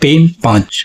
3, 5।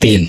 3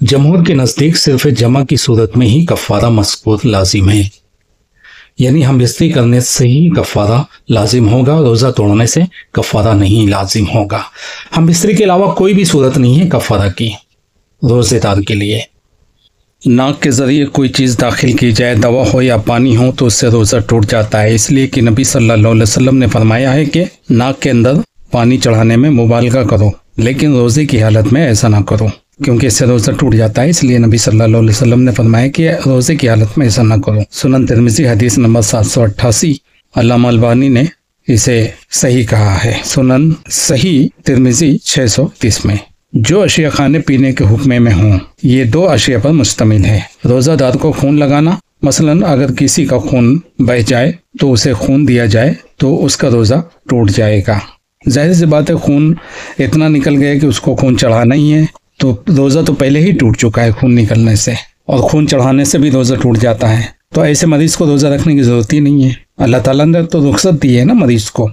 جمہور کے نزدیک صرف جمع کی صورت میں ہی کفارہ مذکور لازم ہے، یعنی ہم بستری کرنے سے ہی کفارہ لازم ہوگا، روزہ توڑنے سے کفارہ نہیں لازم ہوگا۔ ہم بستری کے علاوہ کوئی بھی صورت نہیں ہے کفارہ کی روزے دار کے لیے۔ ناک کے ذریعے کوئی چیز داخل کی جائے، دوا ہو یا پانی ہو، تو اس سے روزہ ٹوٹ جاتا ہے، اس لیے کہ نبی صلی اللہ علیہ وسلم نے فرمایا ہے کہ ناک کے اندر پانی چڑھانے میں مبالغہ کرو، لیکن روزے کی حالت میں ایسا نہ کرو، کیونکہ اس سے روزہ ٹوٹ جاتا ہے، اس لیے نبی صلی اللہ علیہ وسلم نے فرمایا کہ روزے کی حالت میں ایسا نہ کرو۔ سنن ترمذی حدیث نمبر 788، علامہ البانی نے اسے صحیح کہا ہے، سنن صحیح ترمذی 630 میں۔ جو اشیاء کھانے پینے کے حکم میں ہوں، یہ 2 اشیاء پر مشتمل ہے۔ روزہ دار کو خون لگانا، مثلا اگر کسی کا خون بہہ جائے تو اسے خون دیا جائے تو اس کا روزہ ٹوٹ جائے گا۔ ظاہر سی بات ہے، خون اتنا نکل گیا کہ اس کو خون چڑھانا ہی ہے، تو روزہ تو پہلے ہی ٹوٹ چکا ہے خون نکلنے سے، اور خون چڑھانے سے بھی روزہ ٹوٹ جاتا ہے، تو ایسے مریض کو روزہ رکھنے کی ضرورت ہی نہیں ہے۔ اللہ تعالیٰ نے تو رخصت دی ہے نا مریض کو۔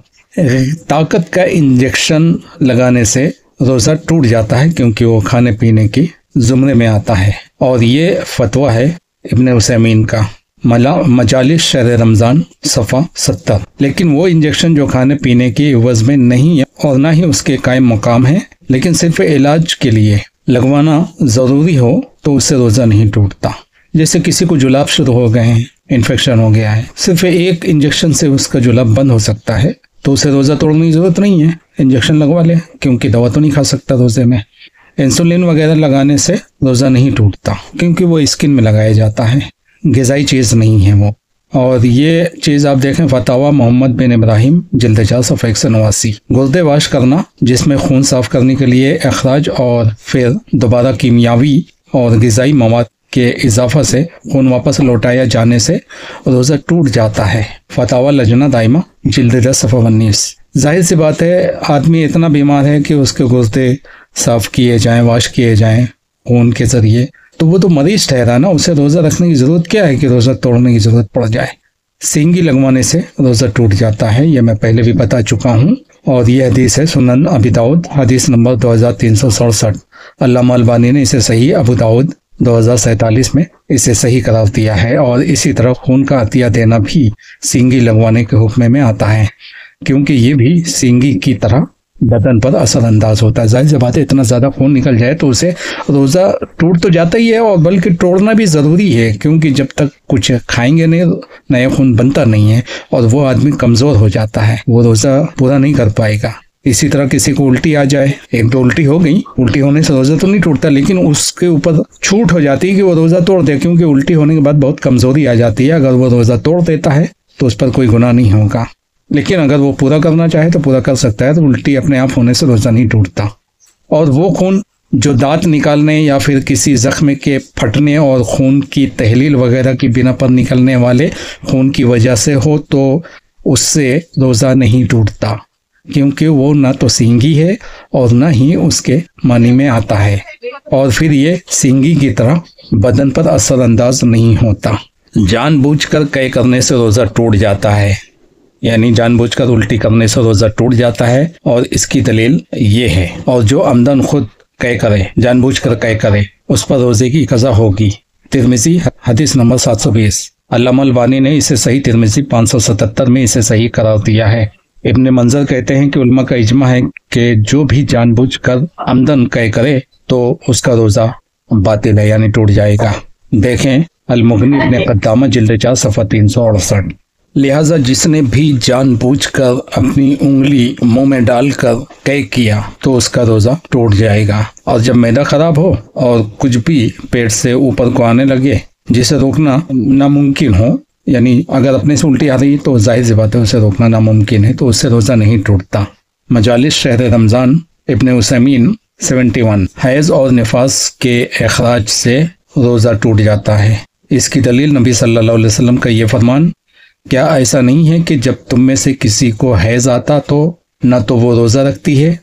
طاقت کا انجیکشن لگانے سے روزہ ٹوٹ جاتا ہے، کیونکہ وہ کھانے پینے کی زمرے میں آتا ہے، اور یہ فتویٰ ہے ابن عثیمین کا، مجالس شہر رمضان صفحہ 70۔ لیکن وہ انجیکشن جو کھانے پینے کی عوض میں نہیں ہے اور نہ ہی اس کے قائم مقام ہے، لیکن صرف علاج کے لیے لگوانا ضروری ہو، تو اس سے روزہ نہیں ٹوٹتا۔ جیسے کسی کو جلاب شروع ہو گئے ہیں، انفیکشن ہو گیا ہے، صرف ایک انجیکشن سے اس کا جلاب بند ہو سکتا ہے، تو اسے روزہ توڑنے کی ضرورت نہیں ہے، انجیکشن لگوا لے، کیونکہ دوا تو نہیں کھا سکتا روزے میں۔ انسولین وغیرہ لگانے سے روزہ نہیں ٹوٹتا، کیونکہ وہ اسکن میں لگایا جاتا ہے، غذائی چیز نہیں ہے وہ۔ اور یہ چیز آپ دیکھیں فتاویٰ محمد بن ابراہیم جلد 4 صفحہ 189۔ گردے واش کرنا، جس میں خون صاف کرنے کے لیے اخراج اور پھر دوبارہ کیمیاوی اور غذائی مواد کے اضافہ سے خون واپس لوٹایا جانے سے روزہ ٹوٹ جاتا ہے، فتاویٰ لجنہ دائمہ جلد 10 صفحہ 19۔ ظاہر سی بات ہے، آدمی اتنا بیمار ہے کہ اس کے گردے صاف کیے جائیں، واش کیے جائیں خون کے ذریعے، تو وہ تو مریض ٹھہرا نا، اسے روزہ رکھنے کی ضرورت کیا ہے کہ روزہ توڑنے کی ضرورت پڑ جائے۔ سینگی لگوانے سے روزہ ٹوٹ جاتا ہے، یہ میں پہلے بھی بتا چکا ہوں، اور یہ حدیث ہے سنن ابی داؤد حدیث نمبر 2367۔ علامہ البانی نے اسے صحیح ابو داؤد 2047 میں اسے صحیح قرار دیا ہے، اور اسی طرح خون کا عطیہ دینا بھی سینگی لگوانے کے حکم میں آتا ہے، کیونکہ یہ بھی سینگی کی طرح بدن پر اثر انداز ہوتا ہے۔ ظاہر سی بات ہے، اتنا زیادہ خون نکل جائے تو اسے روزہ ٹوٹ تو جاتا ہی ہے، اور بلکہ توڑنا بھی ضروری ہے، کیونکہ جب تک کچھ کھائیں گے نہیں نیا خون بنتا نہیں ہے، اور وہ آدمی کمزور ہو جاتا ہے، وہ روزہ پورا نہیں کر پائے گا۔ اسی طرح کسی کو الٹی آ جائے، ایک دو الٹی ہو گئی، الٹی ہونے سے روزہ تو نہیں ٹوٹتا، لیکن اس کے اوپر چھوٹ ہو جاتی ہے کہ وہ روزہ توڑ دے، کیونکہ الٹی ہونے کے بعد بہت کمزوری آ جاتی ہے۔ اگر وہ روزہ توڑ دیتا ہے تو اس پر کوئی گناہ نہیں ہوگا، لیکن اگر وہ پورا کرنا چاہے تو پورا کر سکتا ہے، تو الٹی اپنے آپ ہونے سے روزہ نہیں ٹوٹتا۔ اور وہ خون جو دانت نکالنے یا پھر کسی زخم کے پھٹنے اور خون کی تحلیل وغیرہ کی بنا پر نکلنے والے خون کی وجہ سے ہو، تو اس سے روزہ نہیں ٹوٹتا، کیونکہ وہ نہ تو سینگی ہے اور نہ ہی اس کے معنی میں آتا ہے، اور پھر یہ سینگی کی طرح بدن پر اثر انداز نہیں ہوتا۔ جان بوجھ کر قے کرنے سے روزہ ٹوٹ جاتا ہے، یعنی جان بوجھ کر الٹی کرنے سے روزہ ٹوٹ جاتا ہے، اور اس کی دلیل یہ ہے۔ اور جو عمدن خود قے کرے، جان بوجھ کر قے کرے، اس پر روزے کی قضا ہوگی۔ ترمذی حدیث نمبر 720۔ علامہ البانی نے اسے صحیح ترمذی 577 میں اسے صحیح قرار دیا ہے۔ ابن منظر کہتے ہیں کہ علماء کا اجماع ہے کہ جو بھی جان بوجھ کر عمدن قے کرے تو اس کا روزہ باطل ہے، یعنی ٹوٹ جائے گا۔ دیکھیں المغنی ابن قدامہ جلد 4 صفحہ 368۔ لہٰذا جس نے بھی جان بوجھ کر اپنی انگلی منہ میں ڈال کر قے کیا تو اس کا روزہ ٹوٹ جائے گا۔ اور جب معدہ خراب ہو اور کچھ بھی پیٹ سے اوپر کو آنے لگے جسے روکنا ناممکن ہو، یعنی اگر اپنے سے الٹی آ رہی تو ظاہر سی بات ہے اسے روکنا ناممکن ہے، تو اس سے روزہ نہیں ٹوٹتا۔ مجالس شہر رمضان ابن عثیمین 71۔ حیض اور نفاس کے اخراج سے روزہ ٹوٹ جاتا ہے۔ اس کی دلیل نبی صلی اللہ علیہ وسلم کا یہ فرمان، کیا ایسا نہیں ہے کہ جب تم میں سے کسی کو حیض آتا تو نہ تو وہ روزہ رکھتی ہے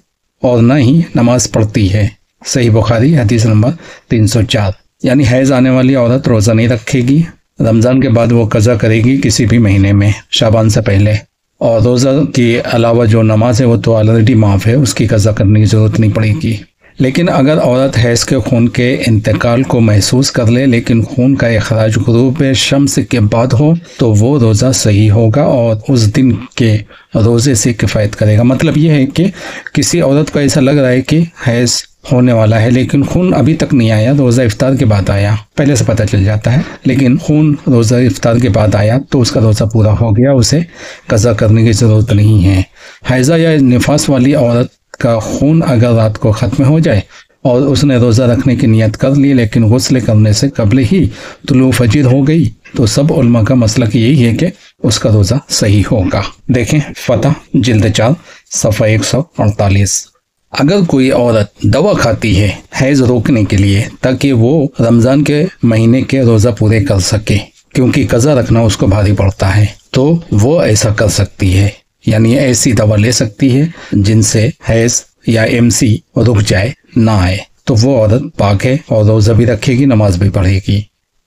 اور نہ ہی نماز پڑھتی ہے؟ صحیح بخاری حدیث نمبر 304۔ یعنی حیض آنے والی عورت روزہ نہیں رکھے گی، رمضان کے بعد وہ قضا کرے گی کسی بھی مہینے میں شعبان سے پہلے، اور روزہ کے علاوہ جو نماز ہے وہ تو آلریڈی معاف ہے، اس کی قضا کرنے کی ضرورت نہیں پڑے گی۔ لیکن اگر عورت حیض کے خون کے انتقال کو محسوس کر لے لیکن خون کا اخراج غروب شمس کے بعد ہو تو وہ روزہ صحیح ہوگا اور اس دن کے روزے سے کفایت کرے گا۔ مطلب یہ ہے کہ کسی عورت کو ایسا لگ رہا ہے کہ حیض ہونے والا ہے لیکن خون ابھی تک نہیں آیا، روزہ افطار کے بعد آیا، پہلے سے پتہ چل جاتا ہے، لیکن خون روزہ افطار کے بعد آیا تو اس کا روزہ پورا ہو گیا، اسے قضا کرنے کی ضرورت نہیں ہے۔ حیضہ یا نفاس والی عورت کا خون اگر رات کو ختم ہو جائے اور اس نے روزہ رکھنے کی نیت کر لی لیکن غسل کرنے سے قبل ہی طلوع فجر ہو گئی تو سب علماء کا مسلک یہی ہے کہ اس کا روزہ صحیح ہوگا۔ دیکھیں فتح جلد 4 صفحہ 148۔ اگر کوئی عورت دوا کھاتی ہے حیض روکنے کے لیے تاکہ وہ رمضان کے مہینے کے روزہ پورے کر سکے کیونکہ قضا رکھنا اس کو بھاری پڑتا ہے تو وہ ایسا کر سکتی ہے، یعنی ایسی دوا لے سکتی ہے جن سے حیض یا MC رک جائے، نہ آئے، تو وہ عورت پاک ہے اور روزہ بھی رکھے گی، نماز بھی پڑھے گی۔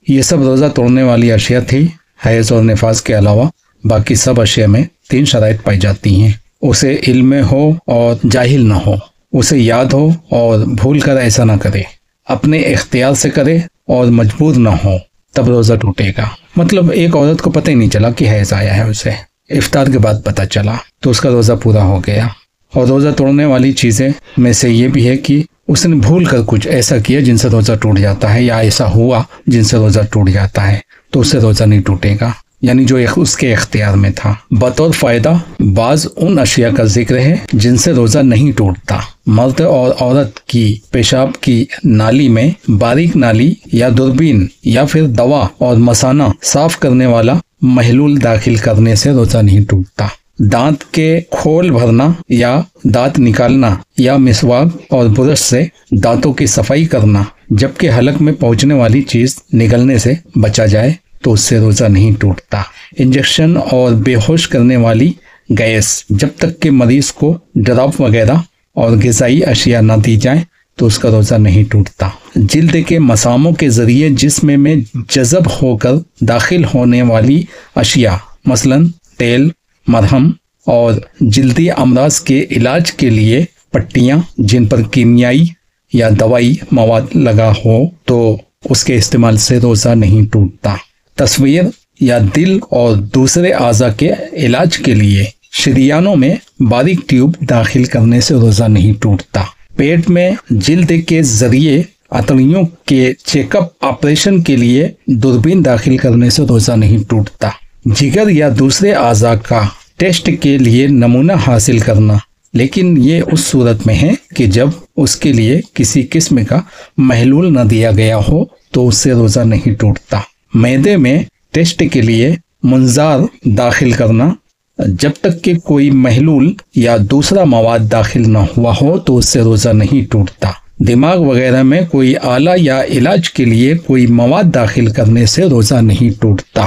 یہ سب روزہ توڑنے والی اشیاء تھی۔ حیض اور نفاس کے علاوہ باقی سب اشیاء میں 3 شرائط پائی جاتی ہیں: اسے علم ہو اور جاہل نہ ہو، اسے یاد ہو اور بھول کر ایسا نہ کرے، اپنے اختیار سے کرے اور مجبور نہ ہو، تب روزہ ٹوٹے گا۔ مطلب ایک عورت کو پتہ ہی نہیں چلا کہ حیض آیا ہے، اسے افطار کے بعد پتہ چلا تو اس کا روزہ پورا ہو گیا۔ اور روزہ توڑنے والی چیزیں میں سے یہ بھی ہے کہ اس نے بھول کر کچھ ایسا کیا جن سے روزہ ٹوٹ جاتا ہے یا ایسا ہوا جن سے روزہ ٹوٹ جاتا ہے تو اس سے روزہ نہیں ٹوٹے گا، یعنی جو اس کے اختیار میں تھا۔ بطور فائدہ بعض ان اشیاء کا ذکر ہے جن سے روزہ نہیں ٹوٹتا۔ مرد اور عورت کی پیشاب کی نالی میں باریک نالی یا دوربین یا پھر دوا اور مثانہ صاف کرنے والا محلول داخل کرنے سے روزہ نہیں ٹوٹتا۔ دانت کے کھول بھرنا یا دانت نکالنا یا مسواک اور برش سے دانتوں کی صفائی کرنا جبکہ حلق میں پہنچنے والی چیز نگلنے سے بچا جائے تو اس سے روزہ نہیں ٹوٹتا۔ انجیکشن اور بے ہوش کرنے والی گیس جب تک کہ مریض کو ڈراپ وغیرہ اور غذائی اشیاء نہ دی جائیں تو اس کا روزہ نہیں ٹوٹتا۔ جلد کے مساموں کے ذریعے جسم میں جذب ہو کر داخل ہونے والی اشیاء مثلا تیل، مرہم اور جلدی امراض کے علاج کے لیے پٹیاں جن پر کیمیائی یا دوائی مواد لگا ہو تو اس کے استعمال سے روزہ نہیں ٹوٹتا۔ تصویر یا دل اور دوسرے اعضاء کے علاج کے لیے شریانوں میں باریک ٹیوب داخل کرنے سے روزہ نہیں ٹوٹتا۔ پیٹ میں جلد کے ذریعے عطریوں کے چیک اپ آپریشن کے لیے دوربین داخل کرنے سے روزہ نہیں ٹوٹتا۔ جگر یا دوسرے اعضاء کا ٹیسٹ کے لیے نمونہ حاصل کرنا، لیکن یہ اس صورت میں ہے کہ جب اس کے لیے کسی قسم کا محلول نہ دیا گیا ہو تو اس سے روزہ نہیں ٹوٹتا۔ معدے میں ٹیسٹ کے لیے منظار داخل کرنا جب تک کہ کوئی محلول یا دوسرا مواد داخل نہ ہوا ہو تو اس سے روزہ نہیں ٹوٹتا۔ دماغ وغیرہ میں کوئی آلہ یا علاج کے لیے کوئی مواد داخل کرنے سے روزہ نہیں ٹوٹتا۔